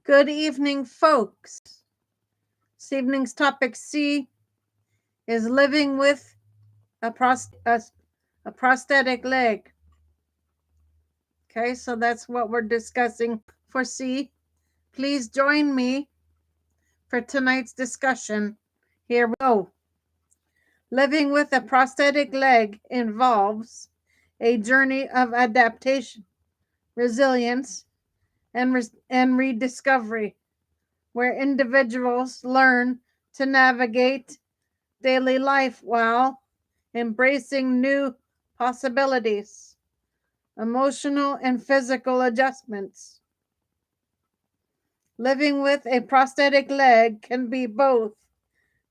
Good evening, folks. This evening's topic C is living with a prosthetic leg. Okay, so that's what we're discussing for C. Please join me for tonight's discussion. Here we go. Living with a prosthetic leg involves a journey of adaptation, resilience, and rediscovery, where individuals learn to navigate daily life while embracing new possibilities, emotional and physical adjustments. Living with a prosthetic leg can be both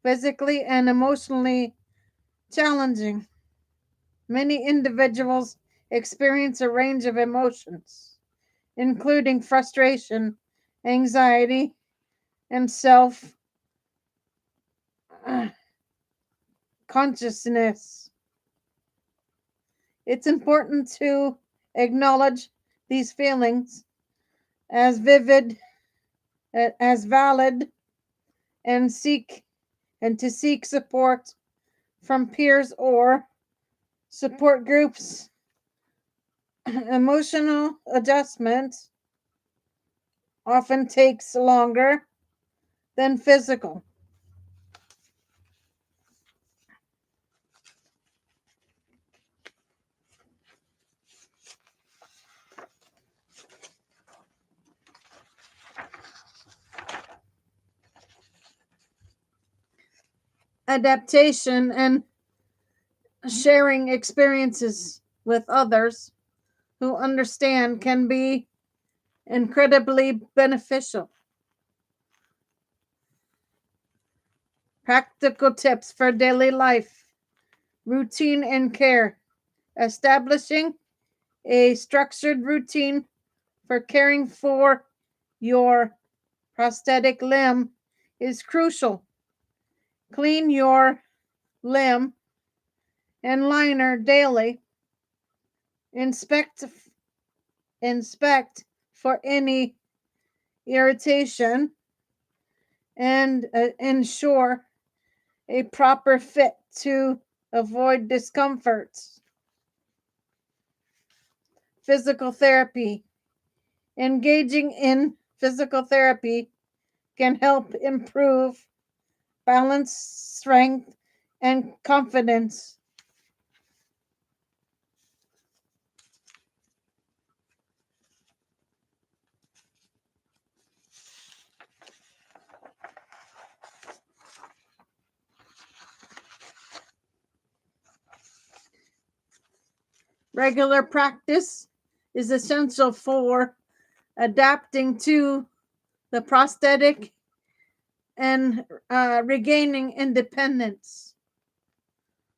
physically and emotionally challenging. Many individuals experience a range of emotions, including frustration, anxiety, and self consciousness. It's important to acknowledge these feelings as valid, and to seek support from peers or support groups. Emotional adjustment often takes longer than physical. Adaptation and sharing experiences with others who understand can be incredibly beneficial. Practical tips for daily life, routine and care. Establishing a structured routine for caring for your prosthetic limb is crucial. Clean your limb and liner daily. Inspect for any irritation and ensure a proper fit to avoid discomforts. Physical therapy. Engaging in physical therapy can help improve balance, strength, and confidence. Regular practice is essential for adapting to the prosthetic and regaining independence.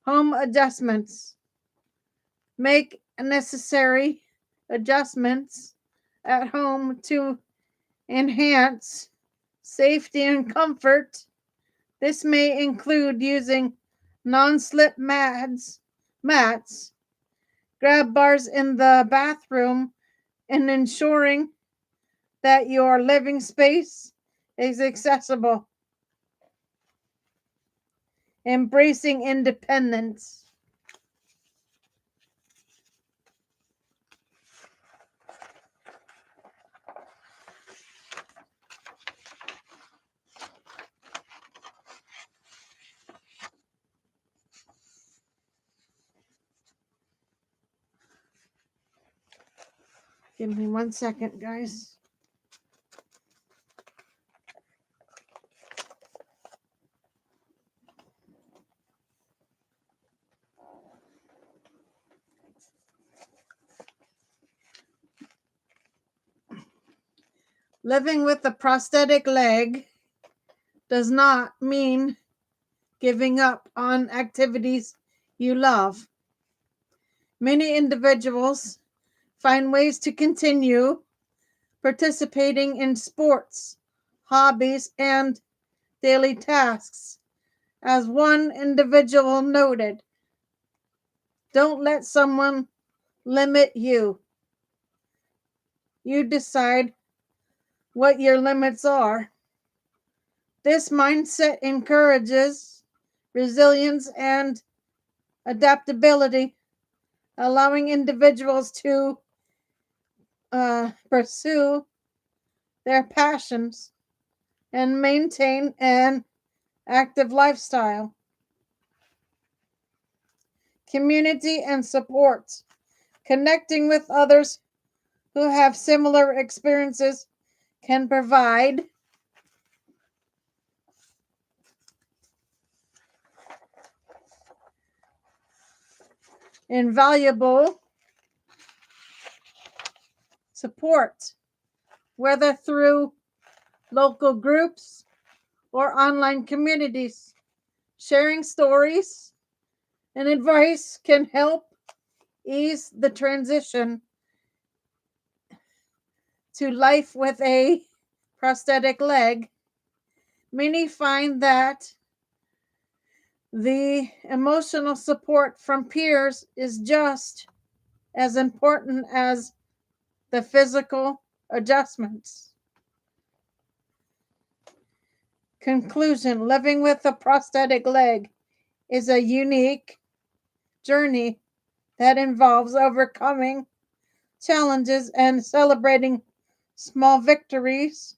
Home adjustments. Make necessary adjustments at home to enhance safety and comfort. This may include using non-slip mats, grab bars in the bathroom, and ensuring that your living space is accessible. Embracing independence. Give me 1 second, guys. Living with a prosthetic leg does not mean giving up on activities you love. Many individuals find ways to continue participating in sports, hobbies, and daily tasks. As one individual noted, don't let someone limit you. You decide what your limits are. This mindset encourages resilience and adaptability, allowing individuals to pursue their passions and maintain an active lifestyle. Community and support. Connecting with others who have similar experiences can provide invaluable support, whether through local groups or online communities. Sharing stories and advice can help ease the transition to life with a prosthetic leg. Many find that the emotional support from peers is just as important as the physical adjustments. Conclusion: living with a prosthetic leg is a unique journey that involves overcoming challenges and celebrating small victories.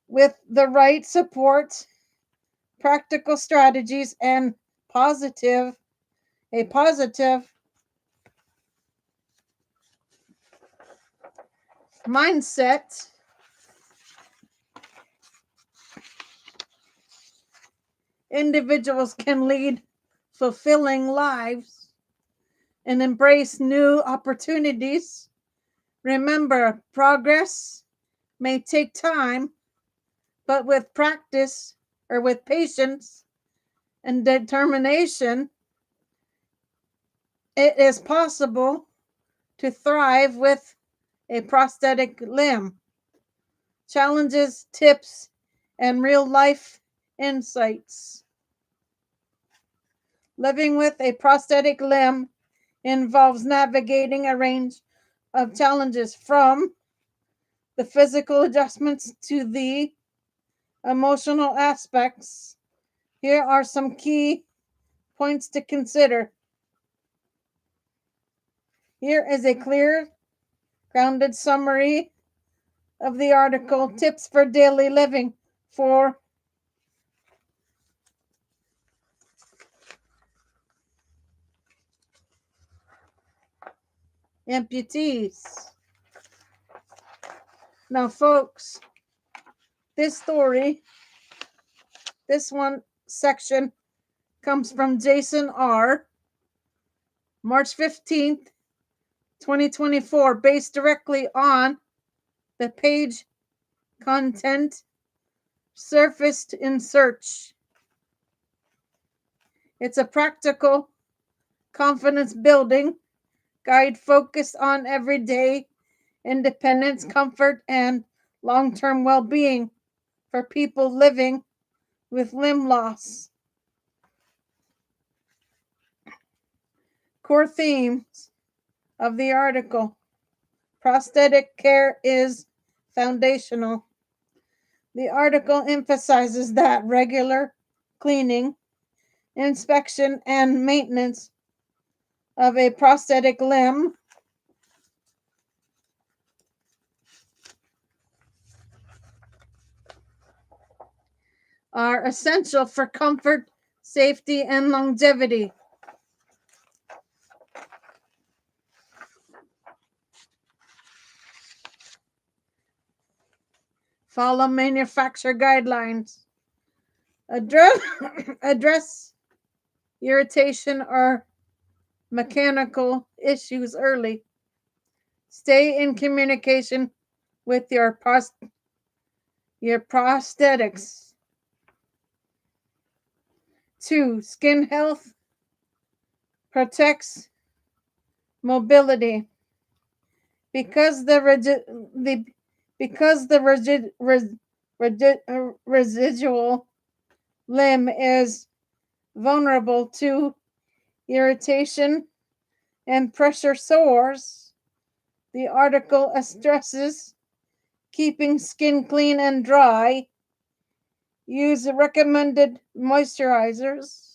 With the right support, practical strategies, and a positive mindset, individuals can lead fulfilling lives and embrace new opportunities. Remember, progress may take time, but with practice or with patience and determination, it is possible to thrive with a prosthetic limb. Challenges, tips, and real life insights. Living with a prosthetic limb involves navigating a range of challenges, from the physical adjustments to the emotional aspects. Here are some key points to consider. Here is a clear, grounded summary of the article: Tips for Daily Living for amputees. Now, folks, this one section comes from Jason R., March 15th, 2024, based directly on the page content surfaced in search. It's a practical, confidence building guide focused on everyday independence, comfort, and long-term well-being for people living with limb loss. Core themes of the article: prosthetic care is foundational. The article emphasizes that regular cleaning, inspection, and maintenance of a prosthetic limb are essential for comfort, safety, and longevity. Follow manufacturer guidelines. Address irritation or mechanical issues early. Stay in communication with your prosthetics. 2. Skin health protects mobility. Because the residual limb is vulnerable to irritation and pressure sores, the article stresses keeping skin clean and dry. Use the recommended moisturizers.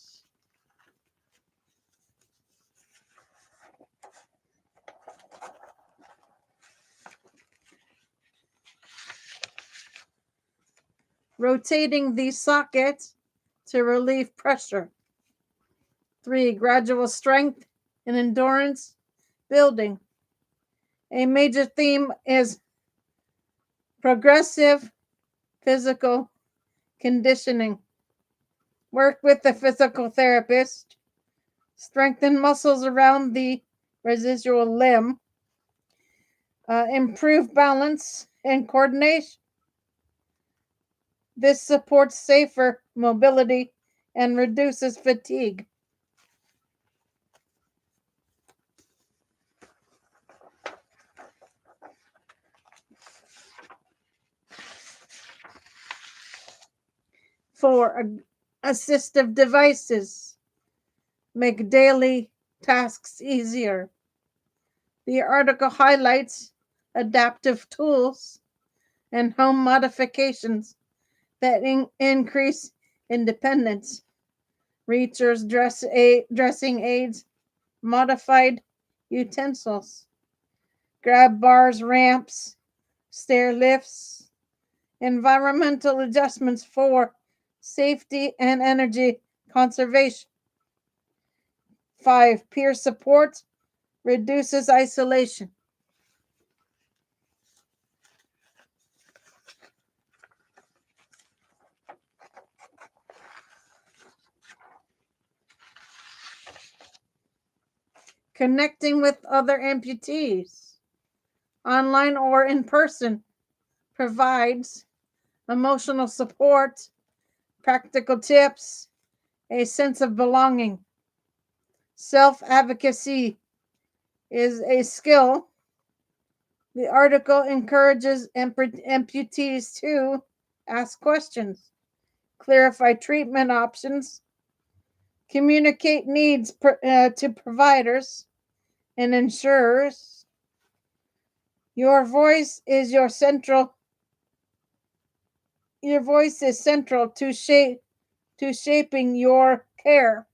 Rotating the socket to relieve pressure. 3. Gradual strength and endurance building. A major theme is progressive physical conditioning. Work with the physical therapist. Strengthen muscles around the residual limb. Improve balance and coordination. This supports safer mobility and reduces fatigue. For assistive devices, make daily tasks easier. The article highlights adaptive tools and home modifications that increase independence. Reachers, dressing aids, modified utensils, grab bars, ramps, stair lifts, environmental adjustments for safety and energy conservation. 5. Peer support reduces isolation. Connecting with other amputees, online or in person, provides emotional support, practical tips, a sense of belonging. Self-advocacy is a skill. The article encourages amputees to ask questions, clarify treatment options, communicate needs to providers and insurers. Your voice is central to shaping your care.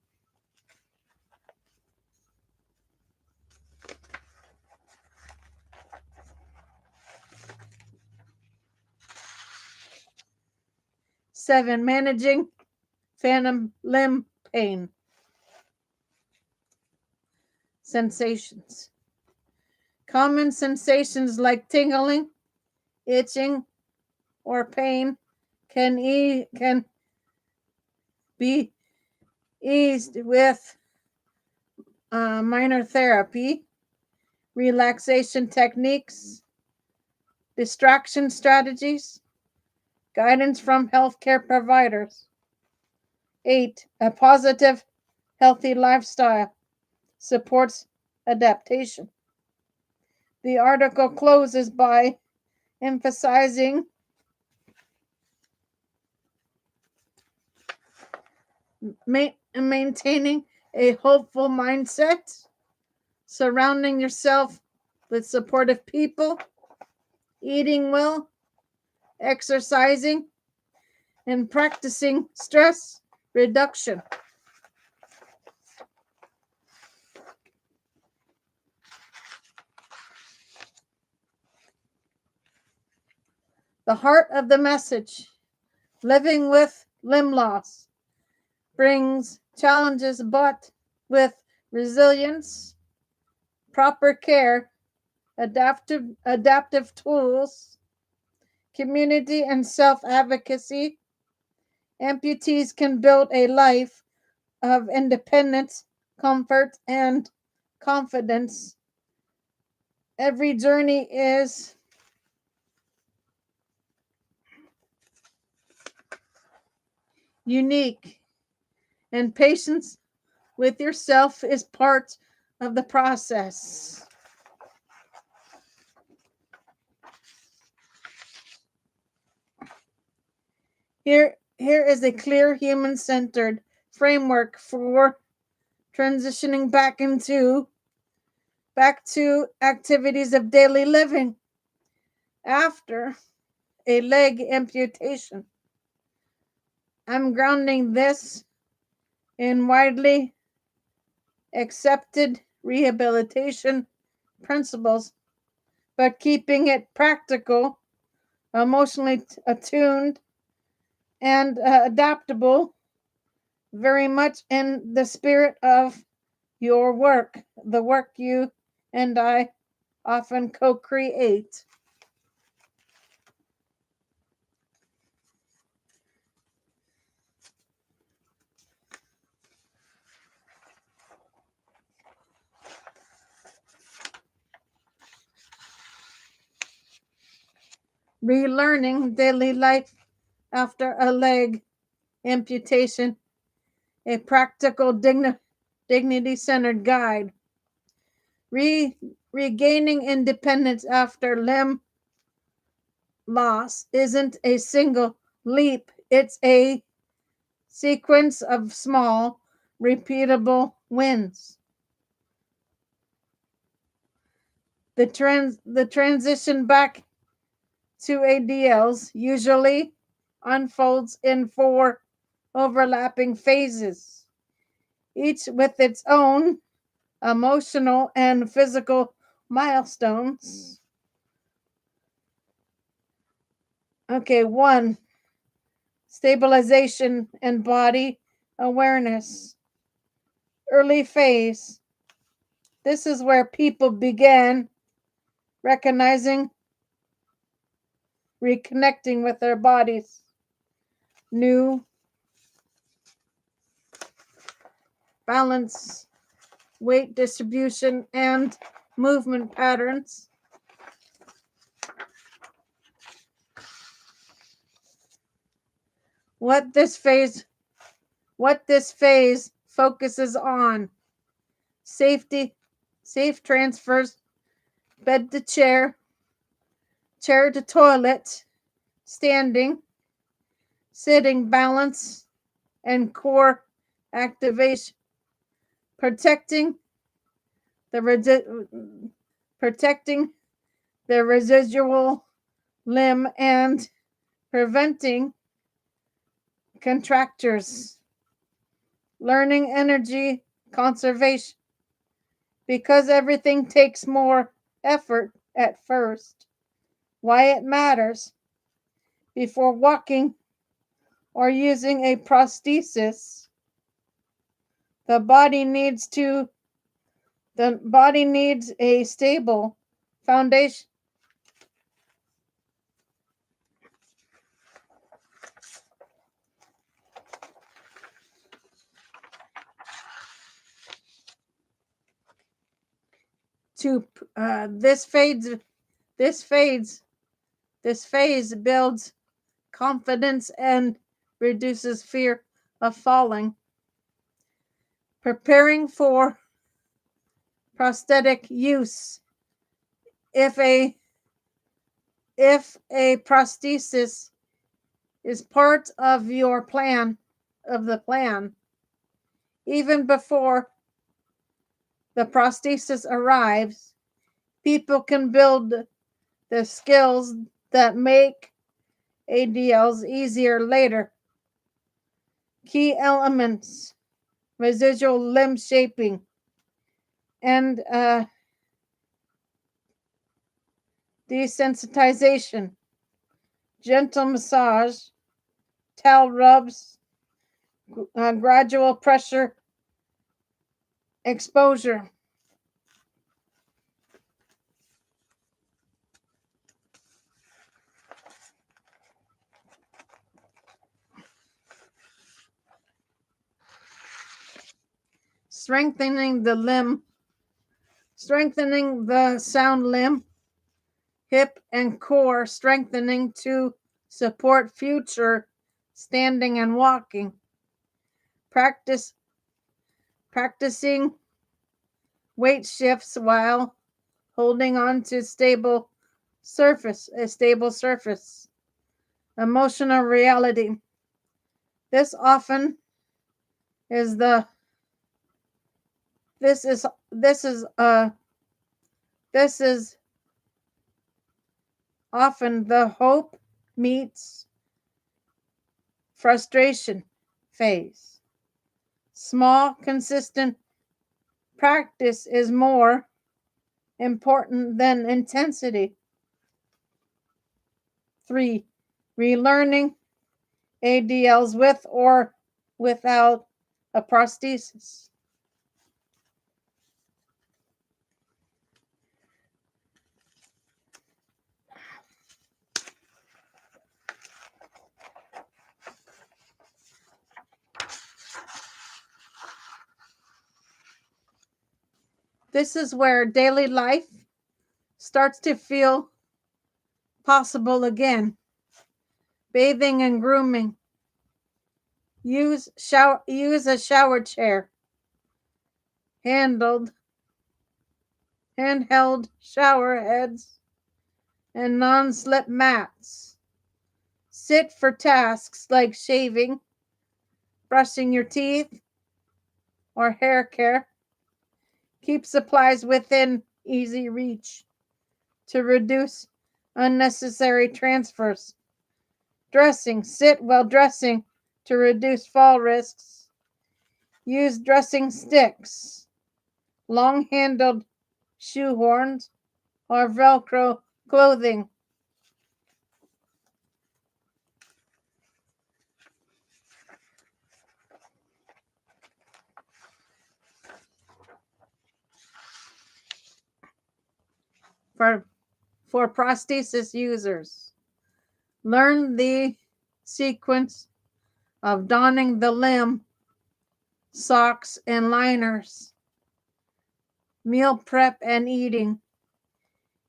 Seven, managing phantom limb pain. Sensations. Common sensations like tingling, itching, or pain can be eased with minor therapy, relaxation techniques, distraction strategies, guidance from healthcare providers. 8. A positive, healthy lifestyle supports adaptation. The article closes by emphasizing maintaining a hopeful mindset, surrounding yourself with supportive people, eating well, exercising, and practicing stress reduction. The heart of the message: living with limb loss brings challenges, but with resilience, proper care, adaptive tools, community, and self-advocacy, amputees can build a life of independence, comfort, and confidence. Every journey is unique, and patience with yourself is part of the process. Here is a clear human-centered framework for transitioning back to activities of daily living. after a leg amputation. I'm grounding this in widely accepted rehabilitation principles, but keeping it practical, emotionally attuned, and adaptable, very much in the spirit of your work, the work you and I often co-create. Relearning daily life after a leg amputation, a practical dignity-centered guide. Regaining independence after limb loss isn't a single leap, it's a sequence of small, repeatable wins. The transition back to ADLs usually unfolds in 4 overlapping phases, each with its own emotional and physical milestones. Okay, 1, stabilization and body awareness. Early phase. This is where people began recognizing, reconnecting with their bodies. New balance, weight distribution, and movement patterns. What this phase focuses on: safety, safe transfers, bed to chair, chair to toilet, standing, sitting balance, and core activation, protecting the residual limb and preventing contractures. Learning energy conservation, because everything takes more effort at first. Why it matters: before walking or using a prosthesis, the body needs a stable foundation. To this phase builds confidence and reduces fear of falling. Preparing for prosthetic use. If a prosthesis is part of your plan, even before the prosthesis arrives, people can build the skills that make ADLs easier later. Key elements: residual limb shaping and desensitization, gentle massage, towel rubs, gradual pressure exposure. Strengthening the sound limb, hip and core strengthening to support future standing and walking. Practicing weight shifts while holding on to a stable surface. Emotional reality. This often is the this is Often the hope meets frustration phase. Small, consistent practice is more important than intensity. 3. Relearning ADLs with or without a prosthesis. This is where daily life starts to feel possible again. Bathing and grooming. Use a shower chair. Handheld shower heads and non-slip mats. Sit for tasks like shaving, brushing your teeth, or hair care. Keep supplies within easy reach to reduce unnecessary transfers. Dressing. Sit while dressing to reduce fall risks. Use dressing sticks, long-handled shoe horns, or Velcro clothing. For prosthesis users, learn the sequence of donning the limb, socks and liners, meal prep and eating.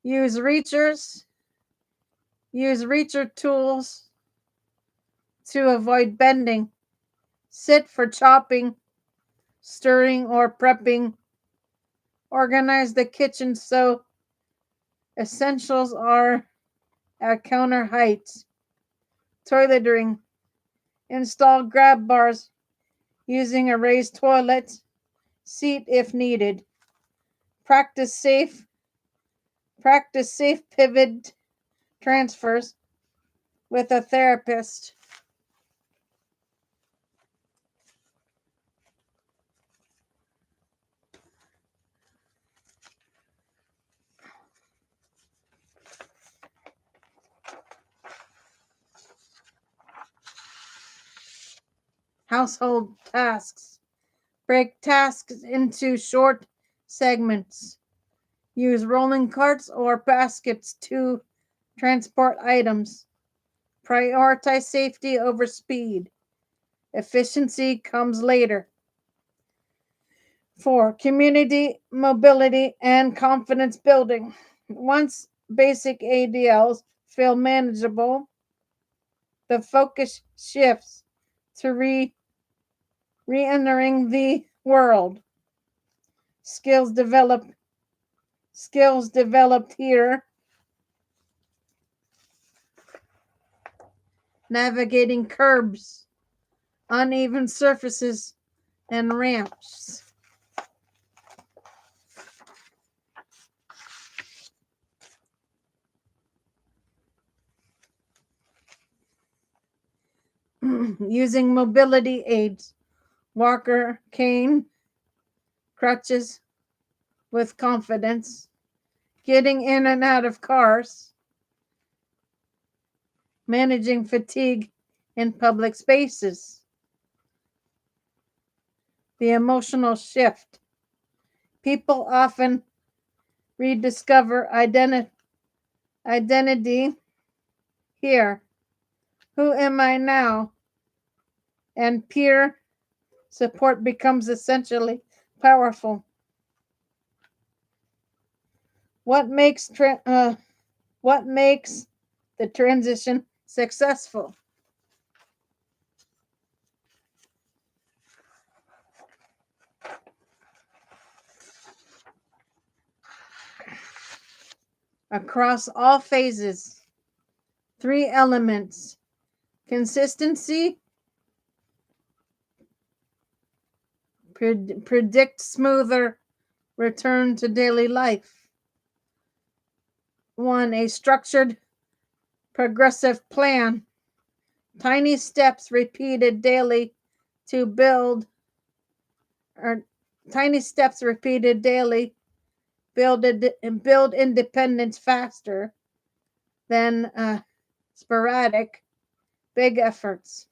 Use reacher tools to avoid bending. Sit for chopping, stirring, or prepping. Organize the kitchen so essentials are at counter height. Toiletering. Install grab bars using a raised toilet seat if needed. Practice safe pivot transfers with a therapist. Household tasks. Break tasks into short segments. Use rolling carts or baskets to transport items. Prioritize safety over speed. Efficiency comes later. 4. Community mobility and confidence building. Once basic ADLs feel manageable, the focus shifts to re-entering the world. Skills developed here. Navigating curbs, uneven surfaces, and ramps. Using mobility aids, walker, cane, crutches with confidence, getting in and out of cars, managing fatigue in public spaces. The emotional shift. People often rediscover identity here. Who am I now? And peer support becomes essentially powerful. What makes the transition successful? Across all phases, 3 elements: consistency, predict smoother return to daily life. 1. A structured progressive plan. Tiny steps repeated daily to build, or tiny steps repeated daily build independence faster than sporadic big efforts.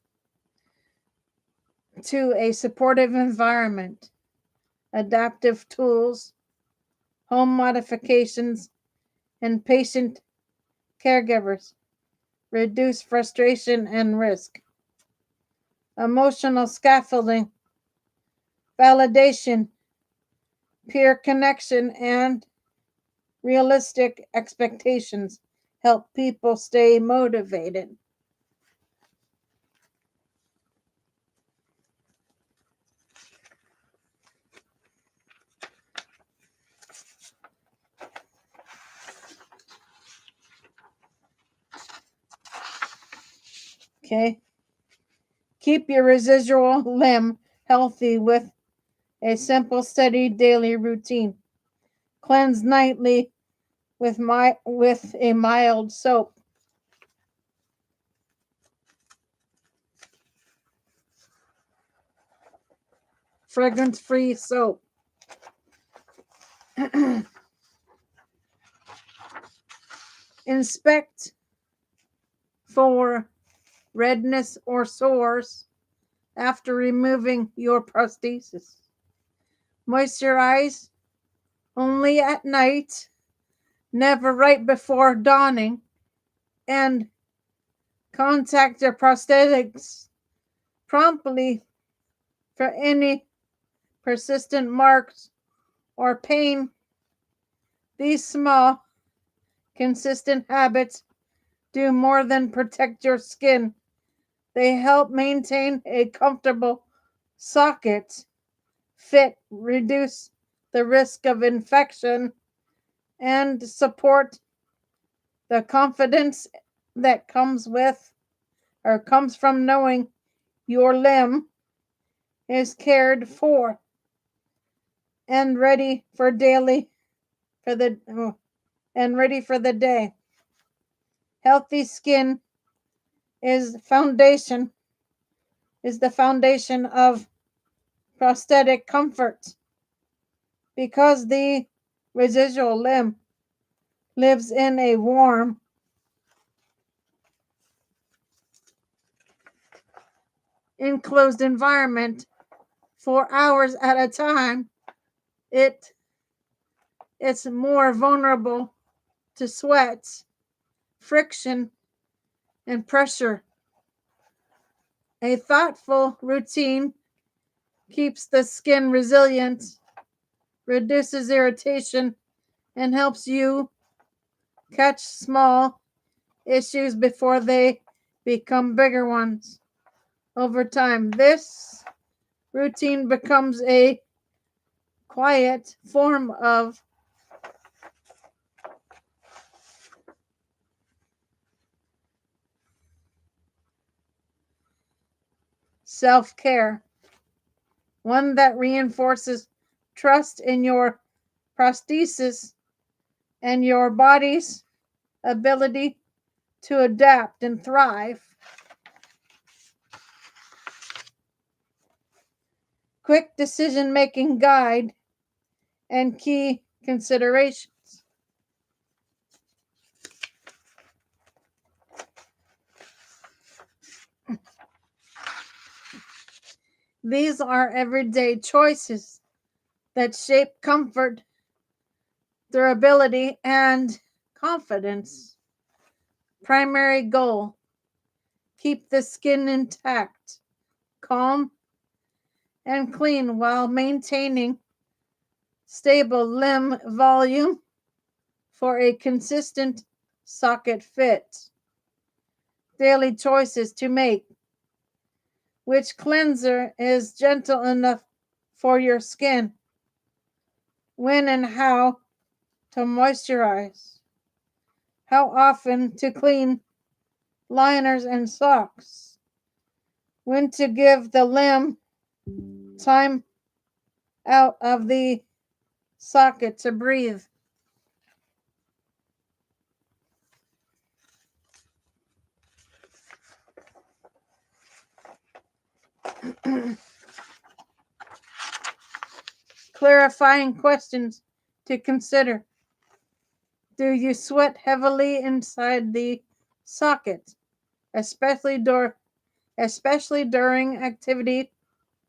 To a supportive environment, adaptive tools, home modifications, and patient caregivers reduce frustration and risk. Emotional scaffolding, validation, peer connection, and realistic expectations help people stay motivated. Okay. Keep your residual limb healthy with a simple, steady daily routine. Cleanse nightly with a mild soap. Fragrance-free soap. Inspect for redness or sores after removing your prosthesis. Moisturize only at night, never right before donning, and contact your prosthetics promptly for any persistent marks or pain. These small, consistent habits do more than protect your skin. They help maintain a comfortable socket fit, reduce the risk of infection, and support the confidence that comes from knowing your limb is cared for and ready for the day. Healthy skin is the foundation of prosthetic comfort, because the residual limb lives in a warm, enclosed environment for hours at a time. It's more vulnerable to sweat, friction, and pressure. A thoughtful routine keeps the skin resilient, reduces irritation, and helps you catch small issues before they become bigger ones. Over time, this routine becomes a quiet form of self-care, one that reinforces trust in your prosthesis and your body's ability to adapt and thrive. Quick decision-making guide and key considerations. These are everyday choices that shape comfort, durability, and confidence. Primary goal: keep the skin intact, calm, and clean while maintaining stable limb volume for a consistent socket fit. Daily choices to make: which cleanser is gentle enough for your skin? When and how to moisturize? How often to clean liners and socks? When to give the limb time out of the socket to breathe? Clarifying questions to consider. Do you sweat heavily inside the socket, especially during activity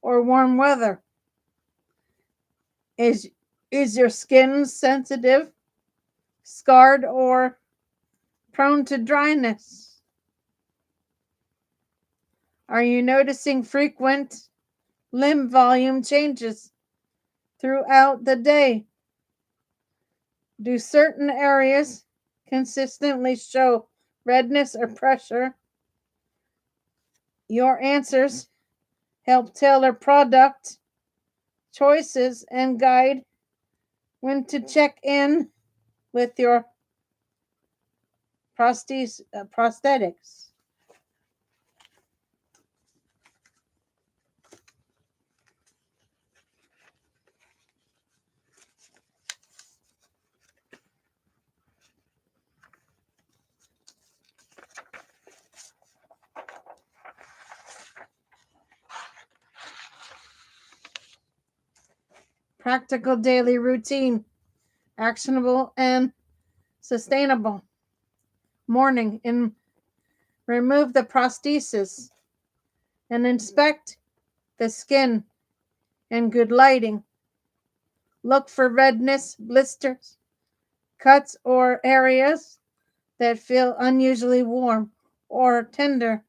or warm weather? Is your skin sensitive, scarred, or prone to dryness? Are you noticing frequent limb volume changes throughout the day? Do certain areas consistently show redness or pressure? Your answers help tailor product choices and guide when to check in with your prosthetics. Practical daily routine, actionable and sustainable. Morning, remove the prosthesis and inspect the skin in good lighting. Look for redness, blisters, cuts, or areas that feel unusually warm or tender.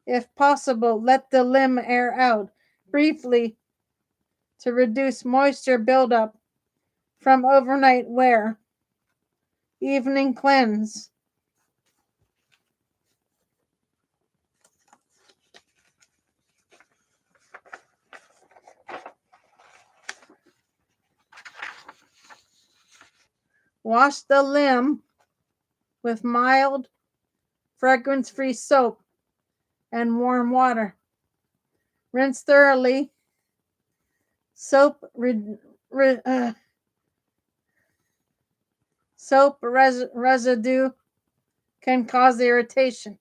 If possible, let the limb air out briefly to reduce moisture buildup from overnight wear. Evening cleanse. Wash the limb with mild, fragrance-free soap and warm water. Rinse thoroughly. Soap residue can cause irritation.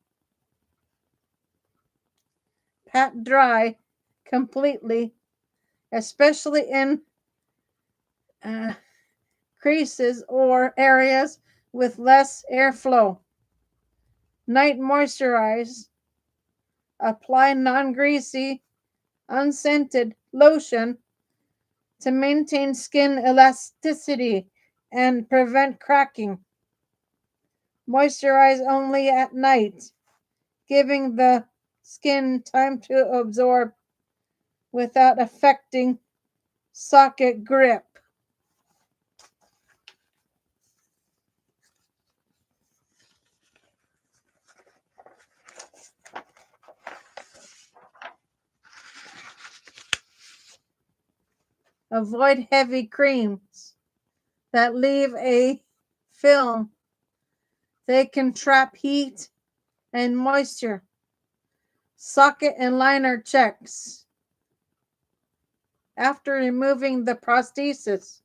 Pat dry completely, especially in creases or areas with less airflow. Night moisturize. Apply non-greasy, unscented lotion to maintain skin elasticity and prevent cracking. Moisturize only at night, giving the skin time to absorb without affecting socket grip. Avoid heavy creams that leave a film. They can trap heat and moisture. Socket and liner checks. After removing the prosthesis,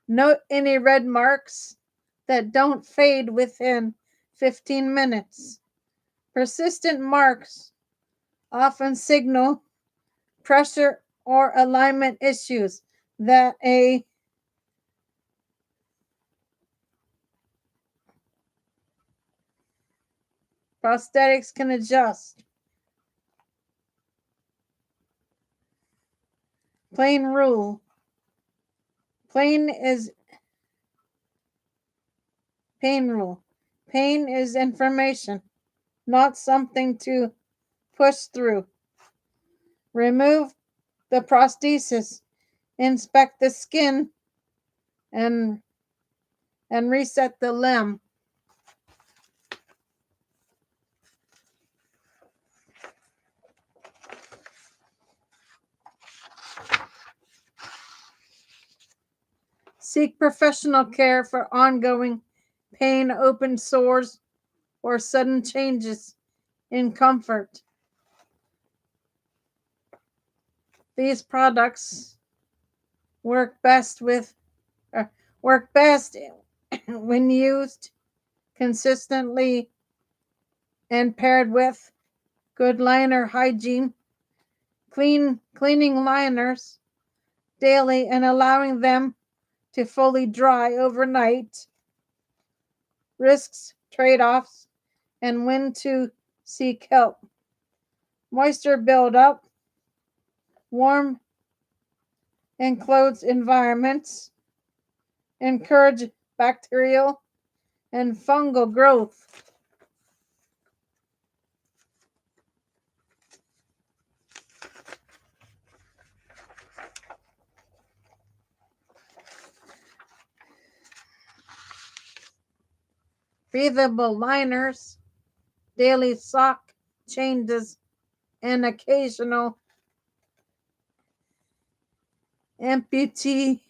note any red marks that don't fade within 15 minutes. Persistent marks often signal pressure or alignment issues that a prosthetics can adjust. Plain rule. Pain is information, not something to push through. Remove the prosthesis, inspect the skin, and reset the limb. Seek professional care for ongoing pain, open sores, or sudden changes in comfort. These products work best when used consistently and paired with good liner hygiene Cleaning liners daily and allowing them to fully dry overnight. Risks, trade-offs, and when to seek help. Moisture buildup, warm enclosed environments encourage bacterial and fungal growth. Breathable liners, daily sock changes, and occasional amputee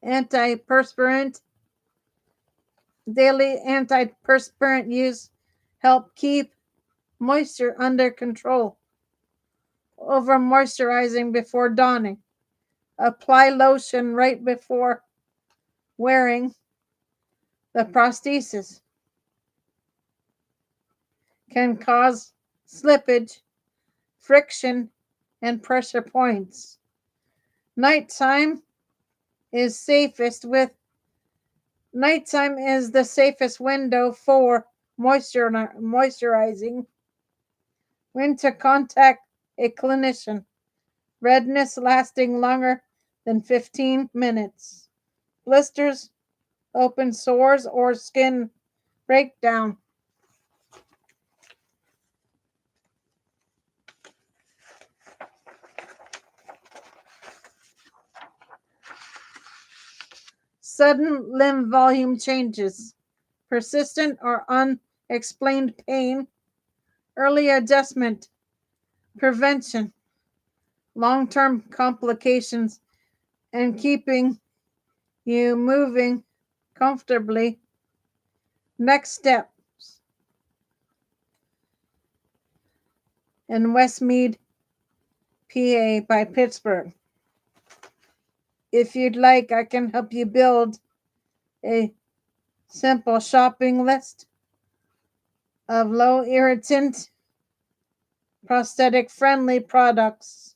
antiperspirant. Daily antiperspirant use help keep moisture under control. Over moisturizing before donning. Apply lotion right before wearing the prosthesis. Can cause slippage, friction, and pressure points. Nighttime is the safest window for moisturizing. When to contact a clinician. Redness lasting longer than 15 minutes. Blisters, open sores, or skin breakdown. Sudden limb volume changes. Persistent or unexplained pain. Early adjustment. Prevention. Long-term complications and keeping you moving comfortably. Next steps. In Westmead, PA by Pittsburgh. If you'd like, I can help you build a simple shopping list of low irritant, prosthetic friendly products.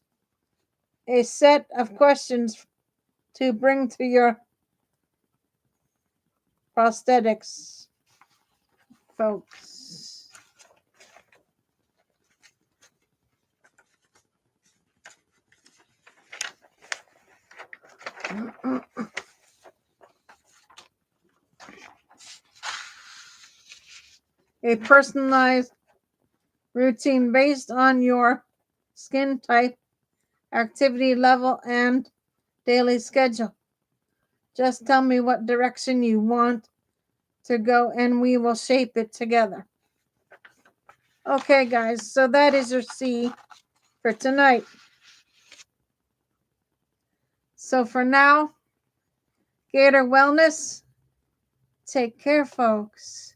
A set of questions to bring to your prosthetics, folks. A personalized routine based on your skin type, activity level, and daily schedule. Just tell me what direction you want to go and we will shape it together. Okay, guys, so that is your C for tonight. So for now, Gator Wellness, take care, folks.